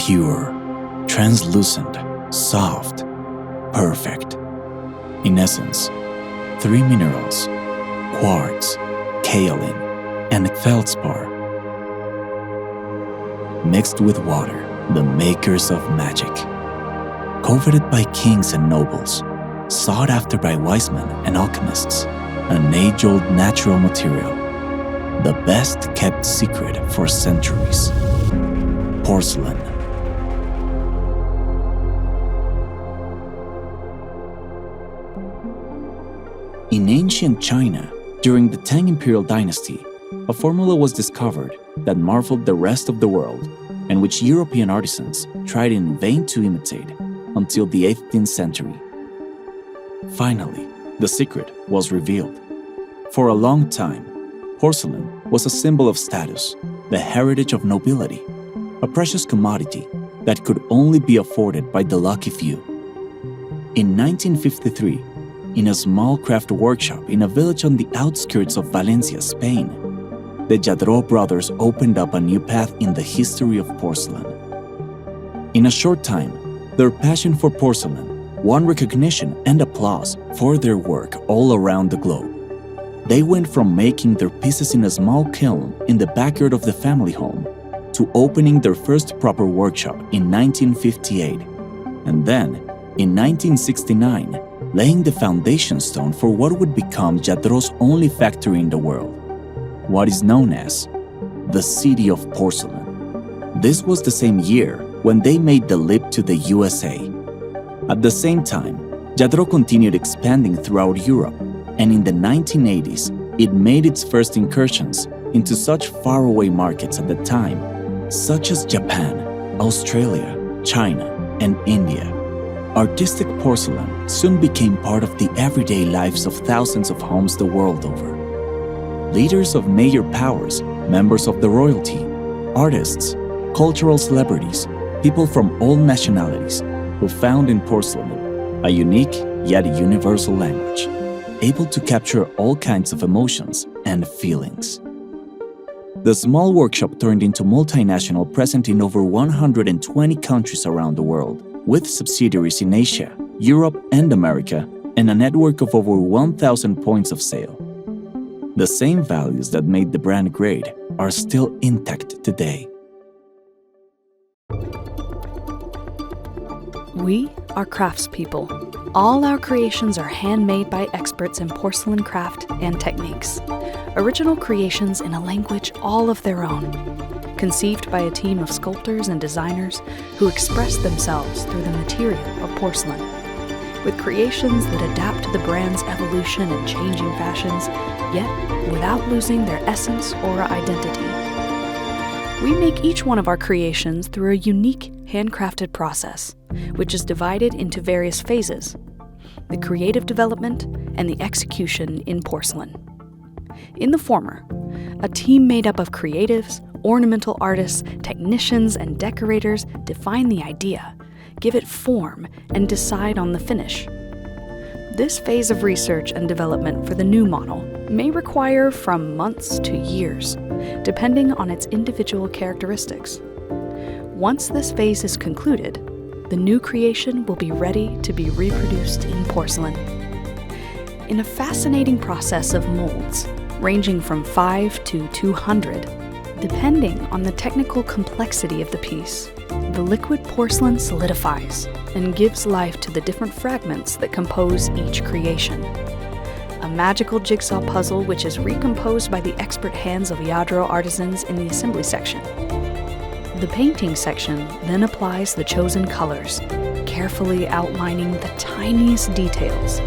Pure, translucent, soft, perfect. In essence, 3 minerals: quartz, kaolin, and feldspar. Mixed with water, the makers of magic. Coveted by kings and nobles, sought after by wise men and alchemists, an age-old natural material, the best kept secret for centuries. Porcelain. In ancient China, during the Tang Imperial Dynasty, a formula was discovered that marveled the rest of the world and which European artisans tried in vain to imitate until the 18th century. Finally, the secret was revealed. For a long time, porcelain was a symbol of status, the heritage of nobility, a precious commodity that could only be afforded by the lucky few. In 1953, in a small craft workshop in a village on the outskirts of Valencia, Spain, the Lladró brothers opened up a new path in the history of porcelain. In a short time, their passion for porcelain won recognition and applause for their work all around the globe. They went from making their pieces in a small kiln in the backyard of the family home to opening their first proper workshop in 1958, and then, in 1969, laying the foundation stone for what would become Lladró's only factory in the world, what is known as the City of Porcelain. This was the same year when they made the leap to the USA. At the same time, Lladró continued expanding throughout Europe, and in the 1980s, it made its first incursions into such faraway markets at the time, such as Japan, Australia, China, and India. Artistic porcelain soon became part of the everyday lives of thousands of homes the world over. Leaders of major powers, members of the royalty, artists, cultural celebrities, people from all nationalities who found in porcelain a unique yet universal language, able to capture all kinds of emotions and feelings. The small workshop turned into multinational, present in over 120 countries around the world, with subsidiaries in Asia, Europe, and America, and a network of over 1,000 points of sale. The same values that made the brand great are still intact today. We are craftspeople. All our creations are handmade by experts in porcelain craft and techniques. Original creations in a language all of their own. Conceived by a team of sculptors and designers who express themselves through the material of porcelain. With creations that adapt to the brand's evolution and changing fashions, yet without losing their essence or identity. We make each one of our creations through a unique handcrafted process, which is divided into various phases: the creative development and the execution in porcelain. In the former, a team made up of creatives, ornamental artists, technicians, and decorators define the idea, give it form, and decide on the finish. This phase of research and development for the new model may require from months to years, depending on its individual characteristics. Once this phase is concluded, the new creation will be ready to be reproduced in porcelain. In a fascinating process of molds, ranging from 5 to 200, depending on the technical complexity of the piece, the liquid porcelain solidifies and gives life to the different fragments that compose each creation. A magical jigsaw puzzle which is recomposed by the expert hands of Lladró artisans in the assembly section. The painting section then applies the chosen colors, carefully outlining the tiniest details: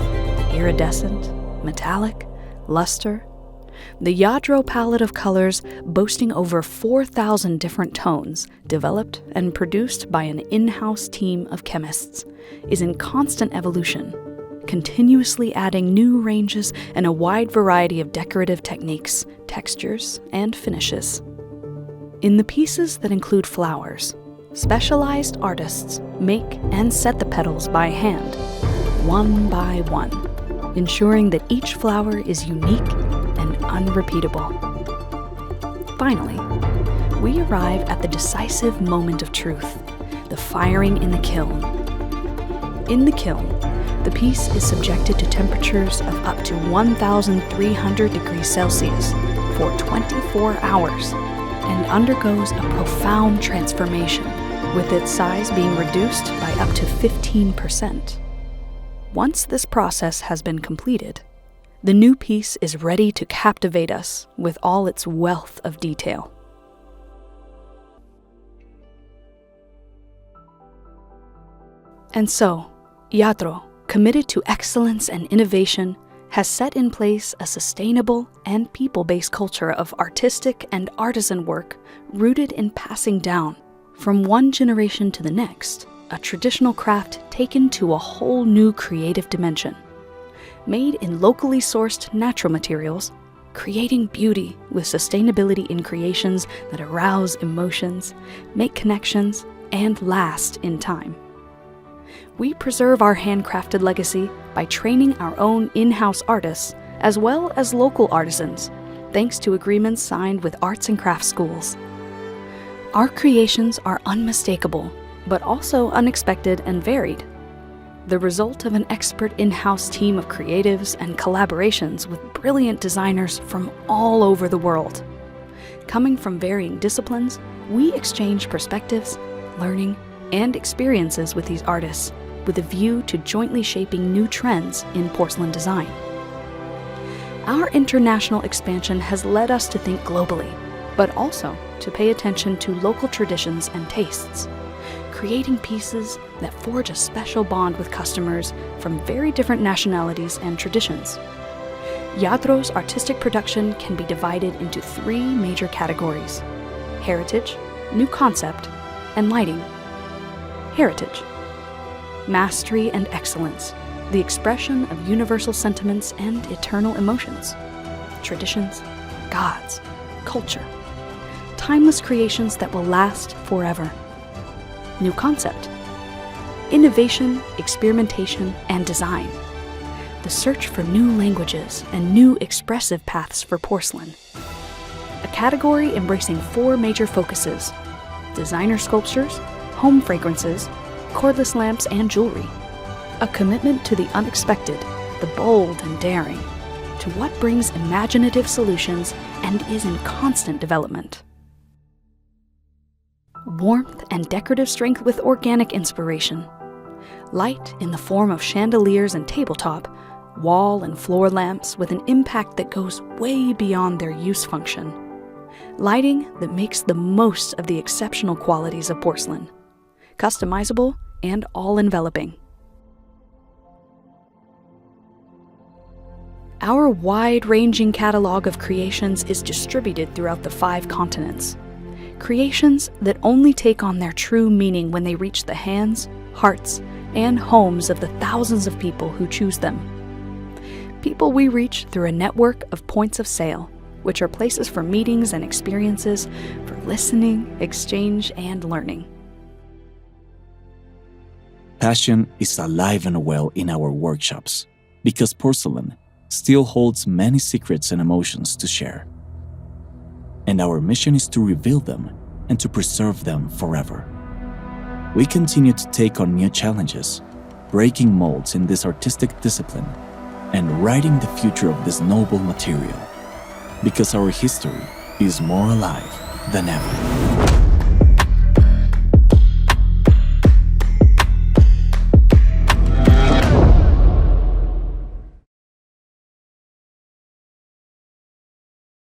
iridescent, metallic, luster. The Lladró palette of colors, boasting over 4,000 different tones, developed and produced by an in-house team of chemists, is in constant evolution, continuously adding new ranges and a wide variety of decorative techniques, textures, and finishes. In the pieces that include flowers, specialized artists make and set the petals by hand, one by one, ensuring that each flower is unique and unrepeatable. Finally, we arrive at the decisive moment of truth, the firing in the kiln. In the kiln, the piece is subjected to temperatures of up to 1,300 degrees Celsius for 24 hours and undergoes a profound transformation, with its size being reduced by up to 15%. Once this process has been completed, the new piece is ready to captivate us with all its wealth of detail. And so, Iatro, committed to excellence and innovation, has set in place a sustainable and people-based culture of artistic and artisan work rooted in passing down, from one generation to the next, a traditional craft taken to a whole new creative dimension. Made in locally sourced natural materials, creating beauty with sustainability in creations that arouse emotions, make connections, and last in time. We preserve our handcrafted legacy by training our own in-house artists as well as local artisans, thanks to agreements signed with arts and crafts schools. Our creations are unmistakable, but also unexpected and varied. The result of an expert in-house team of creatives and collaborations with brilliant designers from all over the world. Coming from varying disciplines, we exchange perspectives, learning, and experiences with these artists, with a view to jointly shaping new trends in porcelain design. Our international expansion has led us to think globally, but also to pay attention to local traditions and tastes, creating pieces that forge a special bond with customers from very different nationalities and traditions. Iatro's artistic production can be divided into 3 major categories: heritage, new concept, and lighting. Heritage. Mastery and excellence, the expression of universal sentiments and eternal emotions. Traditions, gods, culture. Timeless creations that will last forever. New concept. Innovation, experimentation, and design. The search for new languages and new expressive paths for porcelain. A category embracing 4 major focuses: designer sculptures, home fragrances, cordless lamps, and jewelry. A commitment to the unexpected, the bold and daring, to what brings imaginative solutions and is in constant development. Warmth and decorative strength with organic inspiration. Light in the form of chandeliers and tabletop, wall and floor lamps with an impact that goes way beyond their use function. Lighting that makes the most of the exceptional qualities of porcelain. Customizable and all-enveloping. Our wide-ranging catalog of creations is distributed throughout the 5 continents. Creations that only take on their true meaning when they reach the hands, hearts, and homes of the thousands of people who choose them. People we reach through a network of points of sale, which are places for meetings and experiences, for listening, exchange, and learning. Passion is alive and well in our workshops because porcelain still holds many secrets and emotions to share. And our mission is to reveal them and to preserve them forever. We continue to take on new challenges, breaking molds in this artistic discipline and writing the future of this noble material, because our history is more alive than ever.